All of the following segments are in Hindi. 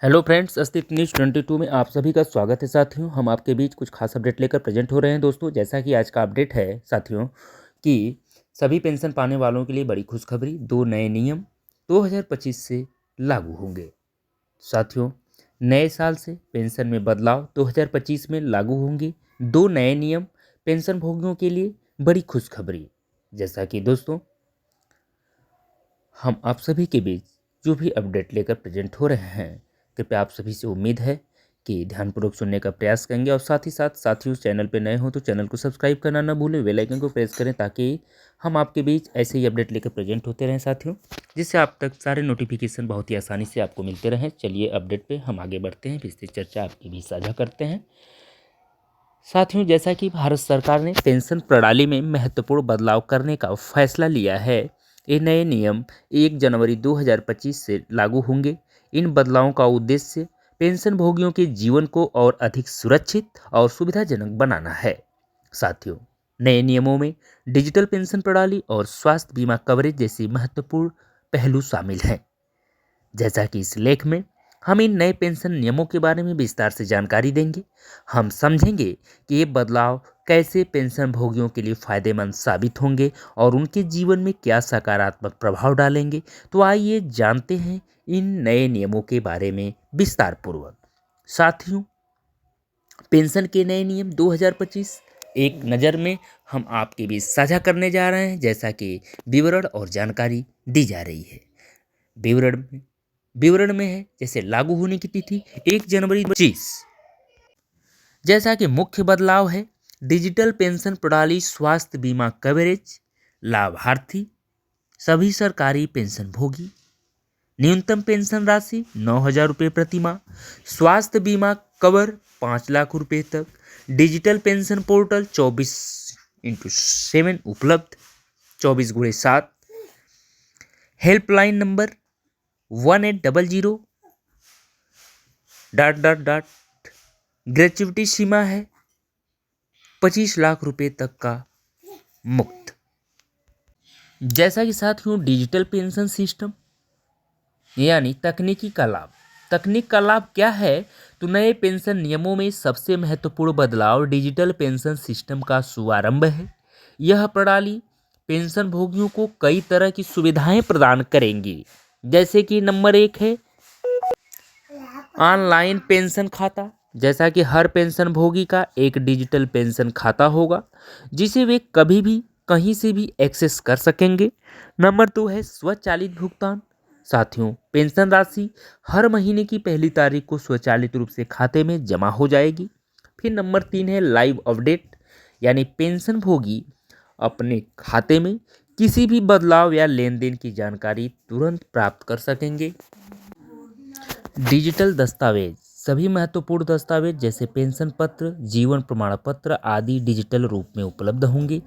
हेलो फ्रेंड्स, अस्तित्व न्यूज़ 22 में आप सभी का स्वागत है। साथियों, हम आपके बीच कुछ खास अपडेट लेकर प्रेजेंट हो रहे हैं। दोस्तों, जैसा कि आज का अपडेट है साथियों कि सभी पेंशन पाने वालों के लिए बड़ी खुशखबरी, 2 नए नियम 2025 से लागू होंगे। साथियों, नए साल से पेंशन में बदलाव 2025 में लागू होंगे। 2 नए नियम पेंशन भोगियों के लिए बड़ी खुशखबरी। जैसा कि दोस्तों, हम आप सभी के बीच जो भी अपडेट लेकर प्रेजेंट हो रहे हैं, कृपया आप सभी से उम्मीद है कि ध्यानपूर्वक सुनने का प्रयास करेंगे और साथ ही साथ साथियों, चैनल पर नए हो तो चैनल को सब्सक्राइब करना ना भूलें, बेल आइकन को प्रेस करें ताकि हम आपके बीच ऐसे ही अपडेट लेकर प्रेजेंट होते रहें साथियों, जिससे आप तक सारे नोटिफिकेशन बहुत ही आसानी से आपको मिलते रहें। चलिए अपडेट पे हम आगे बढ़ते हैं, विस्तृत चर्चा आपके बीच साझा करते हैं। साथियों, जैसा कि भारत सरकार ने पेंशन प्रणाली में महत्वपूर्ण बदलाव करने का फैसला लिया है, ये नए नियम 1 जनवरी 2025 से लागू होंगे। इन बदलावों का उद्देश्य पेंशन भोगियों के जीवन को और अधिक सुरक्षित और सुविधाजनक बनाना है। साथियों, नए नियमों में डिजिटल पेंशन प्रणाली और स्वास्थ्य बीमा कवरेज जैसी महत्वपूर्ण पहलू शामिल हैं। जैसा कि इस लेख में हम इन नए पेंशन नियमों के बारे में विस्तार से जानकारी देंगे। हम समझेंगे कि ये बदलाव कैसे पेंशन भोगियों के लिए फायदेमंद साबित होंगे और उनके जीवन में क्या सकारात्मक प्रभाव डालेंगे। तो आइए जानते हैं इन नए नियमों के बारे में विस्तार पूर्वक। साथियों, पेंशन के नए नियम 2025 एक नज़र में हम आपके बीच साझा करने जा रहे हैं, जैसा कि विवरण और जानकारी दी जा रही है। विवरण में है जैसे लागू होने की तिथि 1 जनवरी 2025। जैसा कि मुख्य बदलाव है डिजिटल पेंशन प्रणाली, स्वास्थ्य बीमा कवरेज, लाभार्थी सभी सरकारी पेंशन भोगी, न्यूनतम पेंशन राशि 9,000 रुपये प्रति माह, स्वास्थ्य बीमा कवर 5 लाख रुपये तक, डिजिटल पेंशन पोर्टल 24/7 उपलब्ध, 24x7, हेल्पलाइन नंबर 1800 ... ग्रेच्युटी सीमा है 25 लाख रुपए तक का मुक्त। जैसा कि साथियों, डिजिटल पेंशन सिस्टम यानी तकनीकी का लाभ। तकनीक का लाभ क्या है? तो नए पेंशन नियमों में सबसे महत्वपूर्ण बदलाव डिजिटल पेंशन सिस्टम का शुभारंभ है। यह प्रणाली पेंशन भोगियों को कई तरह की सुविधाएं प्रदान करेंगी, जैसे कि नंबर 1 है ऑनलाइन पेंशन खाता। जैसा कि हर पेंशन भोगी का एक डिजिटल पेंशन खाता होगा, जिसे वे कभी भी कहीं से भी एक्सेस कर सकेंगे। नंबर 2 है स्वचालित भुगतान। साथियों, पेंशन राशि हर महीने की पहली तारीख को स्वचालित रूप से खाते में जमा हो जाएगी। फिर नंबर 3 है लाइव अपडेट, यानी पेंशन भोगी अपने खाते में किसी भी बदलाव या लेन देन की जानकारी तुरंत प्राप्त कर सकेंगे। डिजिटल दस्तावेज, सभी महत्वपूर्ण दस्तावेज जैसे पेंशन पत्र, जीवन प्रमाण पत्र आदि डिजिटल रूप में उपलब्ध होंगे।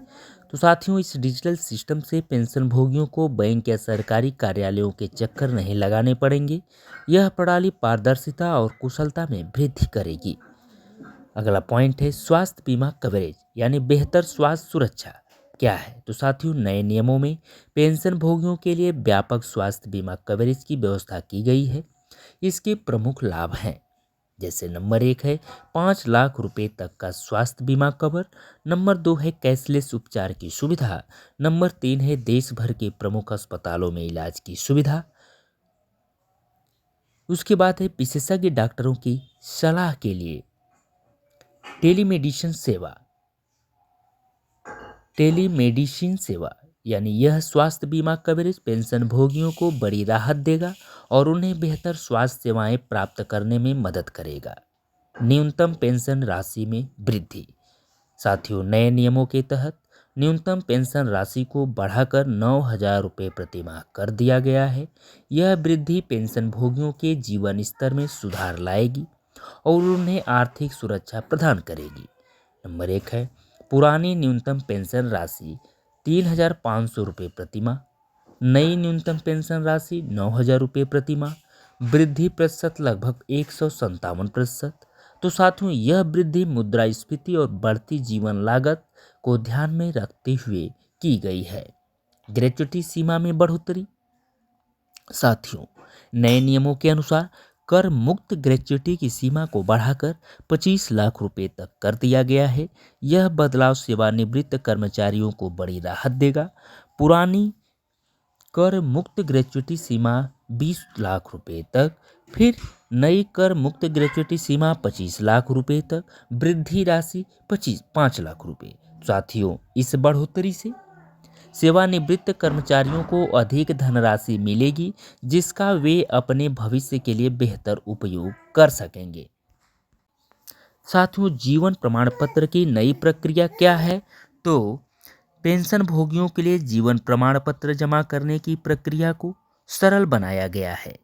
तो साथियों, इस डिजिटल सिस्टम से पेंशन भोगियों को बैंक या सरकारी कार्यालयों के चक्कर नहीं लगाने पड़ेंगे। यह प्रणाली पारदर्शिता और कुशलता में वृद्धि करेगी। अगला पॉइंट है स्वास्थ्य बीमा कवरेज, यानी बेहतर स्वास्थ्य सुरक्षा क्या है? तो साथियों, नए नियमों में पेंशन भोगियों के लिए व्यापक स्वास्थ्य बीमा कवरेज की व्यवस्था की गई है। इसके प्रमुख लाभ हैं, जैसे नंबर 1 है 5 लाख रुपए तक का स्वास्थ्य बीमा कवर, नंबर 2 है कैशलेस उपचार की सुविधा, नंबर 3 है देश भर के प्रमुख अस्पतालों में इलाज की सुविधा। उसके बाद है विशेषज्ञ डॉक्टरों की सलाह के लिए टेलीमेडिसिन सेवा, यानी यह स्वास्थ्य बीमा कवरेज पेंशन भोगियों को बड़ी राहत देगा और उन्हें बेहतर स्वास्थ्य सेवाएं प्राप्त करने में मदद करेगा। न्यूनतम पेंशन राशि में वृद्धि। साथियों, नए नियमों के तहत न्यूनतम पेंशन राशि को बढ़ाकर 9,000 रुपये प्रति माह कर दिया गया है। यह वृद्धि पेंशन भोगियों के जीवन स्तर में सुधार लाएगी और उन्हें आर्थिक सुरक्षा प्रदान करेगी। नंबर 1 है पुरानी न्यूनतम पेंशन राशि 3,500 रुपये प्रति माह, नई न्यूनतम पेंशन राशि 9,000 रुपये प्रति माह, वृद्धि प्रतिशत लगभग 157%। तो साथियों, यह वृद्धि मुद्रास्फीति और बढ़ती जीवन लागत को ध्यान में रखते हुए की गई है। ग्रेच्युटी सीमा में बढ़ोतरी। साथियों, नए नियमों के अनुसार कर मुक्त ग्रेच्युटी की सीमा को बढ़ाकर 25 लाख रुपए तक कर दिया गया है। यह बदलाव सेवानिवृत्त कर्मचारियों को बड़ी राहत देगा। पुरानी कर मुक्त ग्रेच्युटी सीमा 20 लाख रुपए तक, फिर नई कर मुक्त ग्रेच्युटी सीमा 25 लाख रुपए तक, वृद्धि राशि 5 लाख रुपए। साथियों, इस बढ़ोतरी से सेवानिवृत्त कर्मचारियों को अधिक धनराशि मिलेगी, जिसका वे अपने भविष्य के लिए बेहतर उपयोग कर सकेंगे। साथियों, जीवन प्रमाण पत्र की नई प्रक्रिया क्या है? तो पेंशन भोगियों के लिए जीवन प्रमाण पत्र जमा करने की प्रक्रिया को सरल बनाया गया है।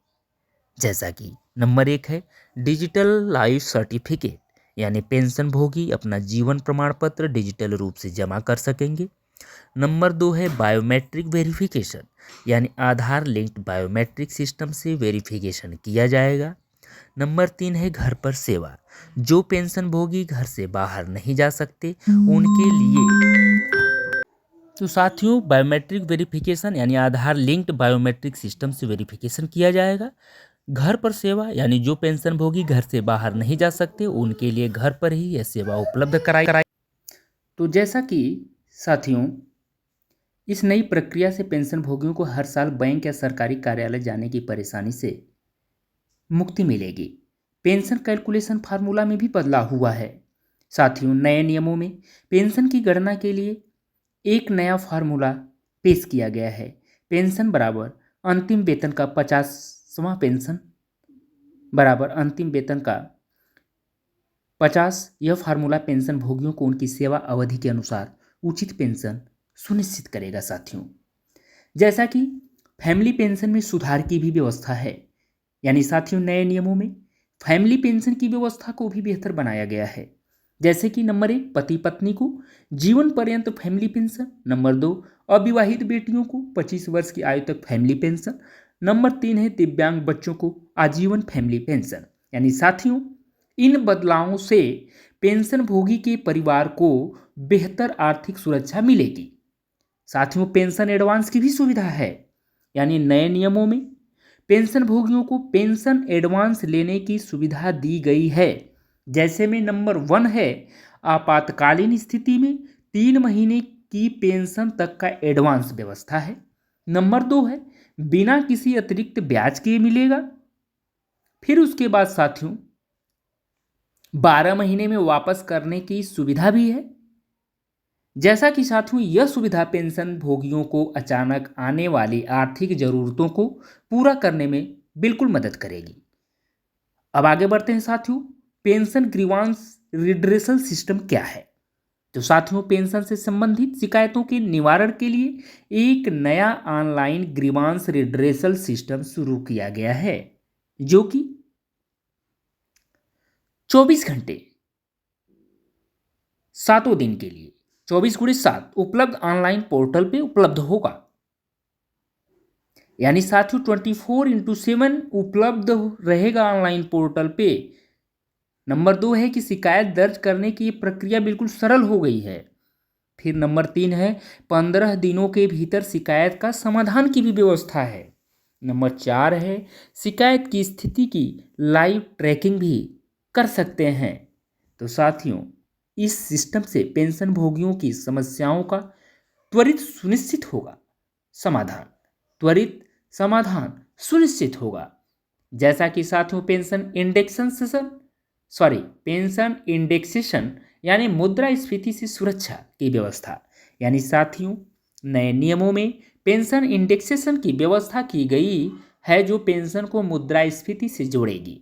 जैसा कि नंबर 1 है डिजिटल लाइफ सर्टिफिकेट, यानी पेंशन भोगी अपना जीवन प्रमाण पत्र डिजिटल रूप से जमा कर सकेंगे। नंबर 2 है बायोमेट्रिक वेरिफिकेशन, यानी आधार लिंक्ड बायोमेट्रिक सिस्टम से वेरिफिकेशन किया जाएगा। नंबर 3 है घर पर सेवा, जो पेंशन भोगी घर से बाहर नहीं जा सकते उनके लिए। तो साथियों, बायोमेट्रिक वेरिफिकेशन यानी आधार लिंक्ड बायोमेट्रिक सिस्टम से वेरिफिकेशन किया जाएगा। घर पर सेवा यानी जो पेंशन भोगी घर से बाहर नहीं जा सकते उनके लिए घर पर ही यह सेवा उपलब्ध कराई। तो जैसा कि साथियों, इस नई प्रक्रिया से पेंशन भोगियों को हर साल बैंक या सरकारी कार्यालय जाने की परेशानी से मुक्ति मिलेगी। पेंशन कैलकुलेशन फार्मूला में भी बदलाव हुआ है। साथियों, नए नियमों में पेंशन की गणना के लिए एक नया फार्मूला पेश किया गया है। पेंशन बराबर अंतिम वेतन का 50वां पेंशन बराबर अंतिम वेतन का 50। यह फार्मूला पेंशन भोगियों को उनकी सेवा अवधि के अनुसार उचित पेंशन सुनिश्चित करेगा। साथियों, जैसा कि फैमिली पेंशन में सुधार की भी व्यवस्था है, यानी साथियों नए नियमों में फैमिली पेंशन की व्यवस्था को भी बेहतर बनाया गया है। जैसे कि नंबर 1 पति पत्नी को जीवन पर्यंत फैमिली पेंशन। नंबर 2 अविवाहित बेटियों को 25 वर्ष की आयु तक फैमिली पेंशन। नंबर 3 है दिव्यांग बच्चों को आजीवन फैमिली पेंशन। यानी साथियों, इन बदलावों से पेंशन भोगी के परिवार को बेहतर आर्थिक सुरक्षा मिलेगी। साथियों, पेंशन एडवांस की भी सुविधा है, यानी नए नियमों में पेंशन भोगियों को पेंशन एडवांस लेने की सुविधा दी गई है। जैसे में नंबर 1 है आपातकालीन स्थिति में 3 महीने की पेंशन तक का एडवांस व्यवस्था है। नंबर 2 है बिना किसी अतिरिक्त ब्याज के मिलेगा। फिर उसके बाद साथियों 12 महीने में वापस करने की सुविधा भी है। जैसा कि साथियों यह सुविधा पेंशन भोगियों को अचानक आने वाली आर्थिक जरूरतों को पूरा करने में बिल्कुल मदद करेगी। अब आगे बढ़ते हैं साथियों, पेंशन ग्रीवांस रिड्रेसल सिस्टम क्या है? तो साथियों, पेंशन से संबंधित शिकायतों के निवारण के लिए एक नया ऑनलाइन ग्रीवांस रिड्रेसल सिस्टम शुरू किया गया है, जो कि 24 घंटे 7 दिन के लिए 24x7 उपलब्ध ऑनलाइन पोर्टल पे उपलब्ध होगा। यानी साथियों 24x7 उपलब्ध रहेगा ऑनलाइन पोर्टल पे। नंबर 2 है कि शिकायत दर्ज करने की प्रक्रिया बिल्कुल सरल हो गई है। फिर नंबर 3 है 15 दिनों के भीतर शिकायत का समाधान की भी व्यवस्था है। नंबर 4 है शिकायत की स्थिति की लाइव ट्रैकिंग भी कर सकते हैं। तो साथियों, इस सिस्टम से पेंशन भोगियों की समस्याओं का त्वरित समाधान सुनिश्चित होगा। जैसा कि साथियों पेंशन इंडेक्सेशन यानी मुद्रास्फीति से सुरक्षा की व्यवस्था, यानी साथियों नए नियमों में पेंशन इंडेक्सेशन की व्यवस्था की गई है, जो पेंशन को मुद्रास्फीति से जोड़ेगी।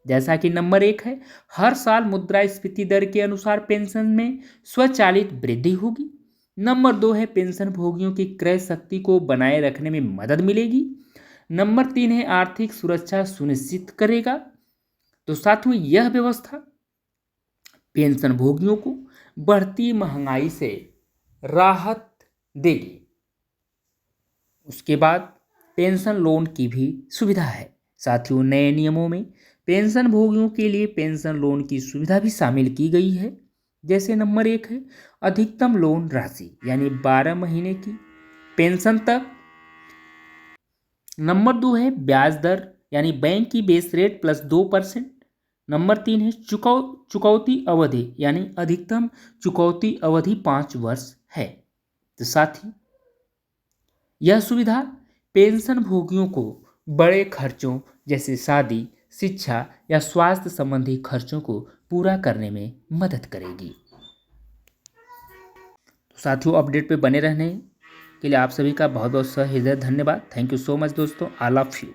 जैसा कि नंबर 1 है हर साल मुद्रास्फीति दर के अनुसार पेंशन में स्वचालित वृद्धि होगी। नंबर 2 है पेंशन भोगियों की क्रय शक्ति को बनाए रखने में मदद मिलेगी। नंबर 3 है आर्थिक सुरक्षा सुनिश्चित करेगा। तो साथियों यह व्यवस्था पेंशन भोगियों को बढ़ती महंगाई से राहत देगी। उसके बाद पेंशन लोन की भी सुविधा है। साथियों नए नियमों में पेंशन भोगियों के लिए पेंशन लोन की सुविधा भी शामिल की गई है। जैसे नंबर 1 है अधिकतम लोन राशि, यानी 12 महीने की पेंशन तक। नंबर 2 है ब्याज दर यानी बैंक की बेस रेट प्लस 2%। नंबर 3 है चुकौती अवधि, यानी अधिकतम चुकौती अवधि 5 वर्ष है। तो साथ ही यह सुविधा पेंशन भोगियों को बड़े खर्चों जैसे शादी, शिक्षा या स्वास्थ्य संबंधी खर्चों को पूरा करने में मदद करेगी। साथियों, अपडेट पे बने रहने के लिए आप सभी का बहुत बहुत सहृदय धन्यवाद। थैंक यू सो मच दोस्तों। I love you.